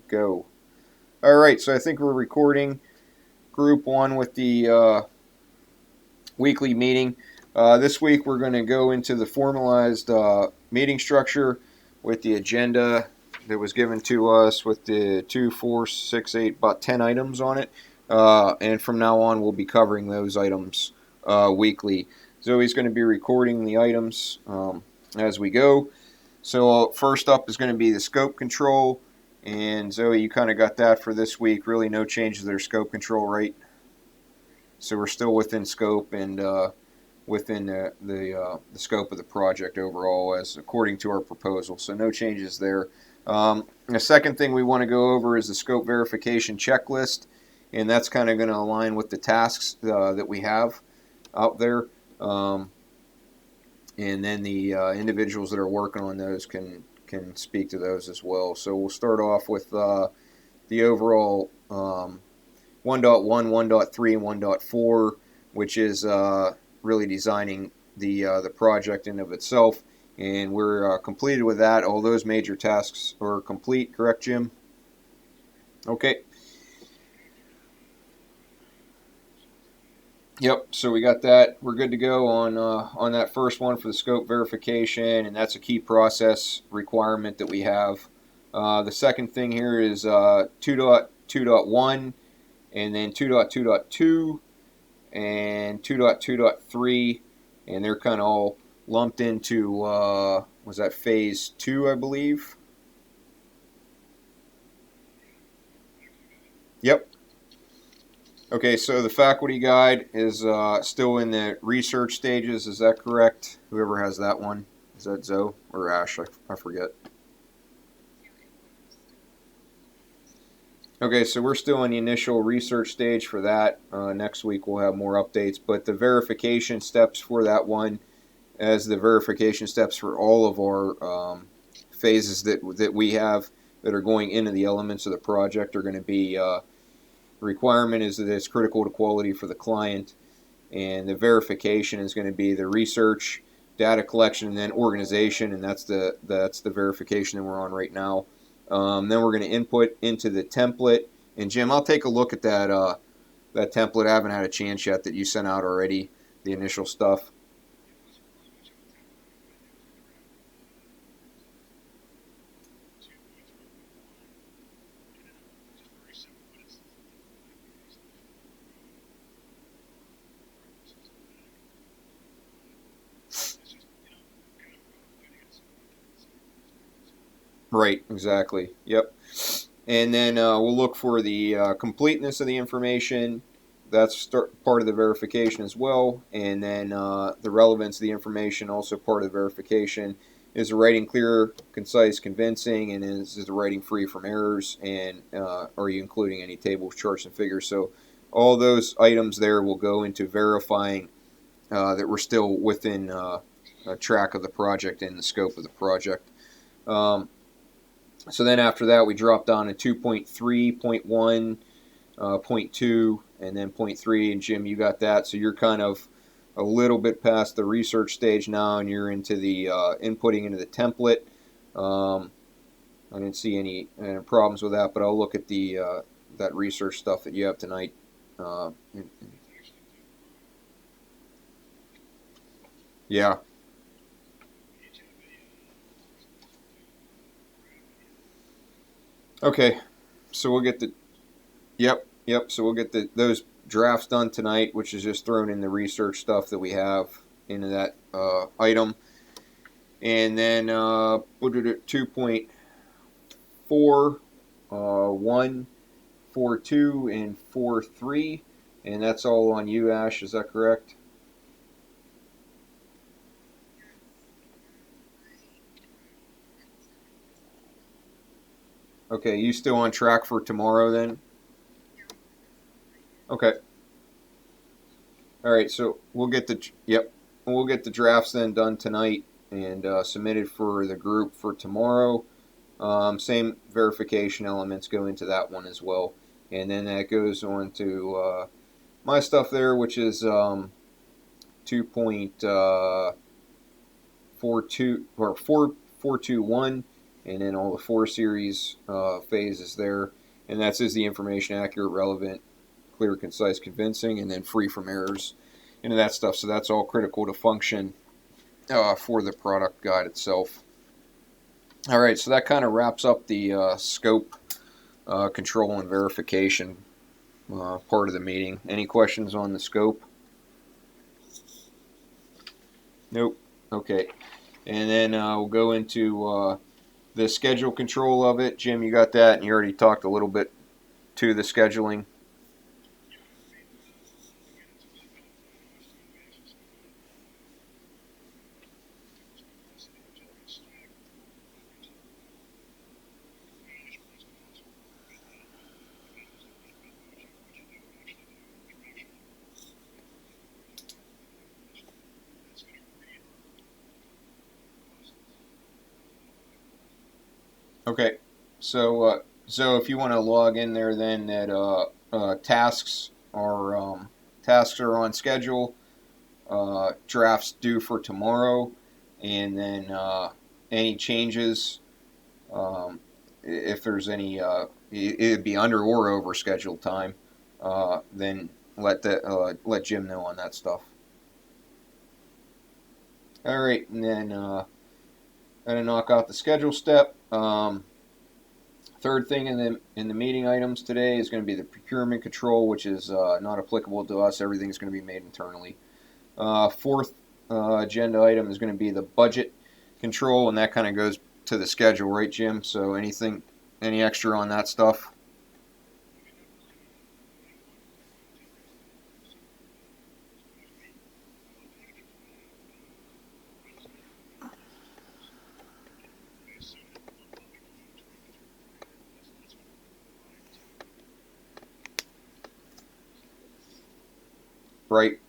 Go. All right, so I think we're recording group one with the weekly meeting. This week we're going to go into the formalized meeting structure with the agenda that was given to us with the 2, 4, 6, 8, about 10 items on it. And from now on we'll be covering those items weekly. Zoe's going to be recording the items as we go. So first up is going to be the scope control. And Zoe, you kind of got that for this week. Really no changes to their scope control, right? So we're still within scope and within the scope of the project overall as according to our proposal. So no changes there. The second thing we want to go over is the scope verification checklist. And that's kind of going to align with the tasks that we have out there. And then the individuals that are working on those can speak to those as well. So we'll start off with the overall 1.1, 1.3, and 1.4, which is really designing the project in of itself. And we're completed with that. All those major tasks are complete, correct, Jim? Okay. Yep, so we got that. We're good to go on that first one for the scope verification, and that's a key process requirement that we have. The second thing here is 2.2.1, and then 2.2.2, and 2.2.3, and they're kind of all lumped into, was that phase 2, I believe? Yep. Okay, so the faculty guide is still in the research stages. Is that correct? Whoever has that one. Is that Zoe or Ash? I forget. Okay, so we're still in the initial research stage for that. Next week we'll have more updates. But the verification steps for that one, as the verification steps for all of our phases that we have that are going into the elements of the project, are going to be requirement is that it's critical to quality for the client, and the verification is going to be the research, data collection, and then organization, and that's the verification that we're on right now. Then we're going to input into the template, and Jim, I'll take a look at that template. I haven't had a chance yet that you sent out already, the initial stuff. Right, exactly. Yep. And then we'll look for the completeness of the information. That's part of the verification as well. And then the relevance of the information, also part of the verification. Is the writing clear, concise, convincing, and is the writing free from errors? And are you including any tables, charts, and figures? So all those items there will go into verifying that we're still within a track of the project and the scope of the project. So then after that, we drop down to 2.3, 0.1, 0.2, and then 0.3. And Jim, you got that. So you're kind of a little bit past the research stage now, and you're into the inputting into the template. I didn't see any problems with that, but I'll look at the that research stuff that you have tonight. Yeah. Okay. So we'll get the Yep, yep. So we'll get those drafts done tonight, which is just thrown in the research stuff that we have into that item. And then 2.4, 1, 4.2, and 4.3. And that's all on you, Ash. Is that correct? Okay, you still on track for tomorrow then? Okay. All right, so we'll get the drafts then done tonight and submitted for the group for tomorrow. Same verification elements go into that one as well, and then that goes on to my stuff there, which is 2.42 or 4.421 and then all the 4 series phases there. And that says the information accurate, relevant, clear, concise, convincing, and then free from errors and that stuff. So that's all critical to function for the product guide itself. All right, so that kind of wraps up the scope, control, and verification part of the meeting. Any questions on the scope? Nope. Okay. And then we'll go into the schedule control of it. Jim, you got that, and you already talked a little bit to the scheduling. Okay. So if you want to log in there, then that tasks are on schedule. Drafts due for tomorrow, and then any changes. If there's any, it'd be under or over scheduled time. Then let Jim know on that stuff. All right, and then gonna knock out the schedule step. Third thing in the meeting items today is going to be the procurement control, which is not applicable to us. Everything's going to be made internally. Fourth agenda item is going to be the budget control, and that kind of goes to the schedule, right, Jim? So any extra on that stuff? Right.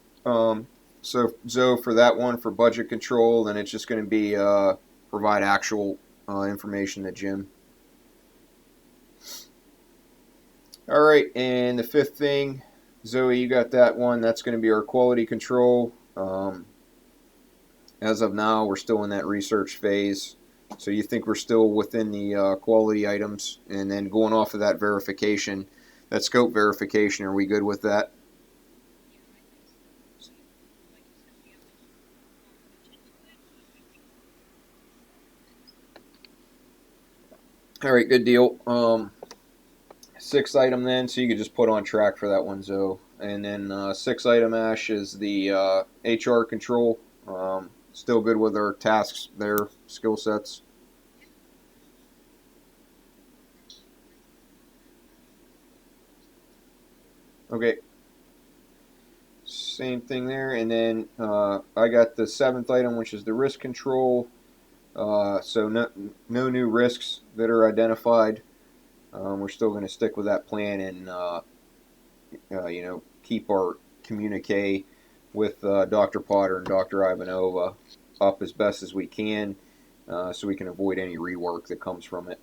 So Zoe, for that one, for budget control, then it's just going to be provide actual information to Jim. All right, and the fifth thing, Zoe, you got that one. That's going to be our quality control. As of now, we're still in that research phase. So you think we're still within the quality items, and then going off of that verification, that scope verification, are we good with that? All right, good deal. Sixth item then, so you could just put on track for that one, Zoe. And then sixth item, Ash, is the HR control. Still good with our tasks there, skill sets. Okay, same thing there. And then I got the seventh item, which is the risk control. So no new risks that are identified. We're still going to stick with that plan and keep our communique with Dr. Potter and Dr. Ivanova up as best as we can, so we can avoid any rework that comes from it.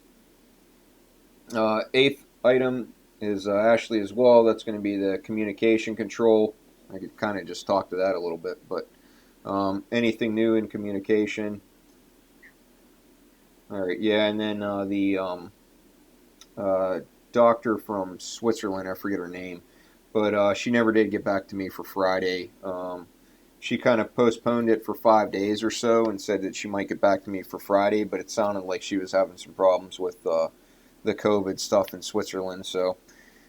Eighth item is Ashley as well. That's going to be the communication control. I could kind of just talk to that a little bit, but anything new in communication? All right, yeah, and then the doctor from Switzerland, I forget her name, but she never did get back to me for Friday. She kind of postponed it for 5 days or so and said that she might get back to me for Friday, but it sounded like she was having some problems with the COVID stuff in Switzerland, so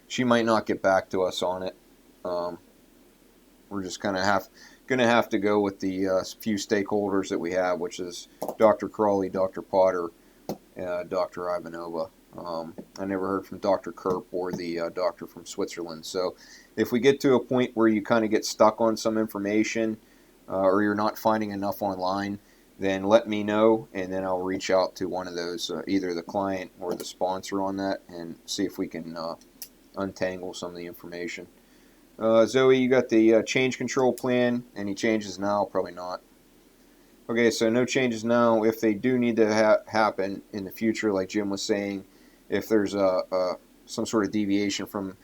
she might not get back to us on it. We're just kind of going to have to go with the few stakeholders that we have, which is Dr. Crawley, Dr. Potter, Dr. Ivanova. I never heard from Dr. Kerp or the doctor from Switzerland. So if we get to a point where you kind of get stuck on some information or you're not finding enough online, then let me know, and then I'll reach out to one of those, either the client or the sponsor on that, and see if we can untangle some of the information. Zoe, you got the change control plan. Any changes now? Probably not. Okay, so no changes now. If they do need to happen in the future, like Jim was saying, if there's some sort of deviation from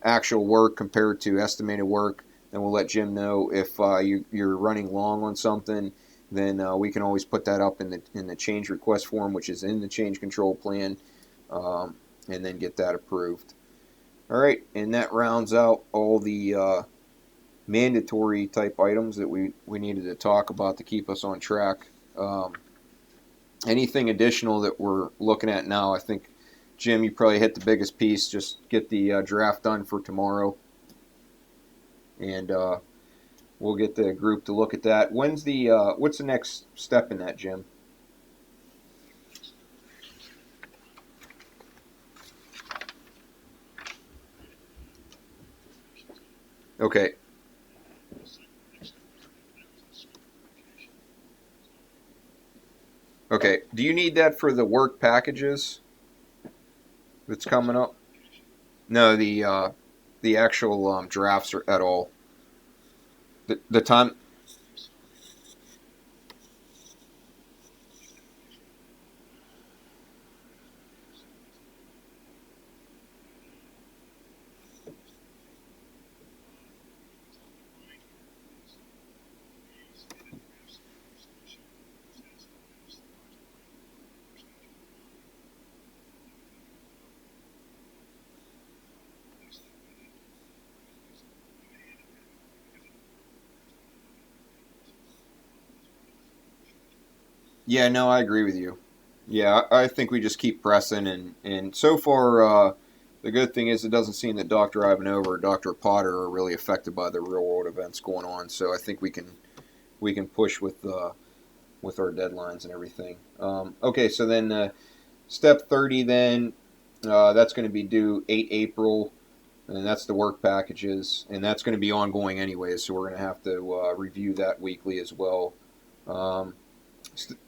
actual work compared to estimated work, then we'll let Jim know. If you're running long on something then we can always put that up in the change request form, which is in the change control plan, and then get that approved. All right, and that rounds out all the mandatory type items that we needed to talk about to keep us on track. Anything additional that we're looking at now, I think, Jim, you probably hit the biggest piece. Just get the draft done for tomorrow, and we'll get the group to look at that. What's the next step in that, Jim? Okay. Okay. Do you need that for the work packages that's coming up? No, the actual drafts are at all. The time. Yeah, no, I agree with you. Yeah, I think we just keep pressing, and so far, the good thing is it doesn't seem that Dr. Ivanova or Dr. Potter are really affected by the real world events going on. So I think we can push with our deadlines and everything. Okay, so then step 30, then that's going to be due 8 April, and that's the work packages, and that's going to be ongoing anyways. So we're going to have to review that weekly as well. Um, st-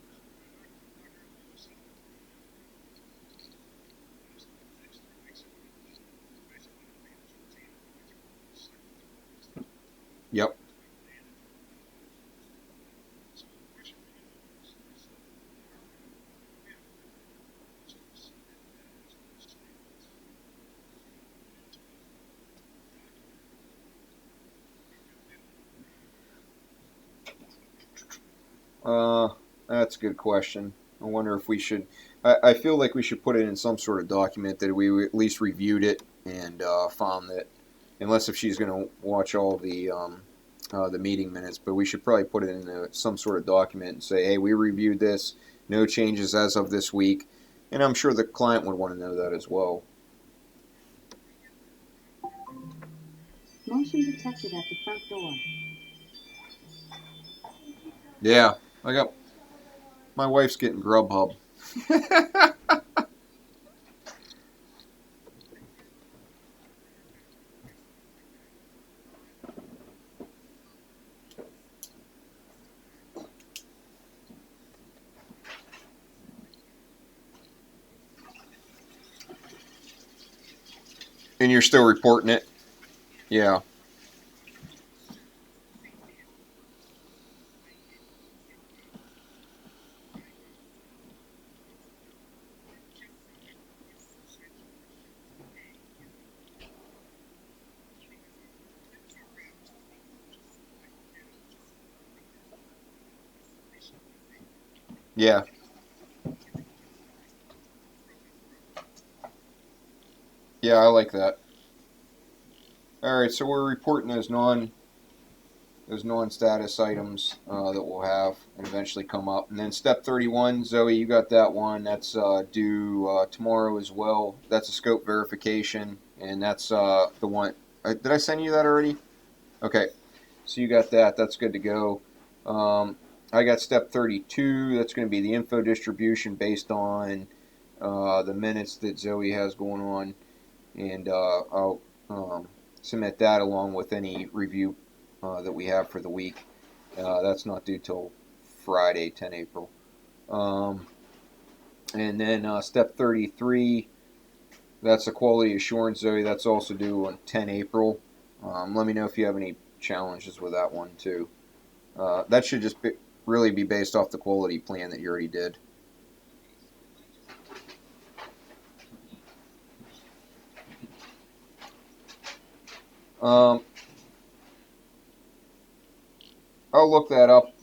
yep. Uh, that's a good question. I wonder if we should. I feel like we should put it in some sort of document that we at least reviewed it and found that, unless if she's going to watch all the meeting minutes, but we should probably put it in some sort of document and say, hey, we reviewed this, no changes as of this week, and I'm sure the client would want to know that as well. Motion detected at the front door. Yeah, I got my wife's getting Grubhub. And you're still reporting it? Yeah, yeah, yeah. I like that. All right, so we're reporting those non-status items that we'll have and eventually come up. And then step 31, Zoe, you got that one. That's due tomorrow as well. That's a scope verification, and that's the one. Did I send you that already? Okay, so you got that. That's good to go. I got step 32. That's going to be the info distribution based on the minutes that Zoe has going on, and I'll submit that along with any review that we have for the week. That's not due till Friday, 10 April. And then step 33, that's a quality assurance, Zoe. That's also due on 10 April. Let me know if you have any challenges with that one, too. That should just really be based off the quality plan that you already did. Um, I'll look that up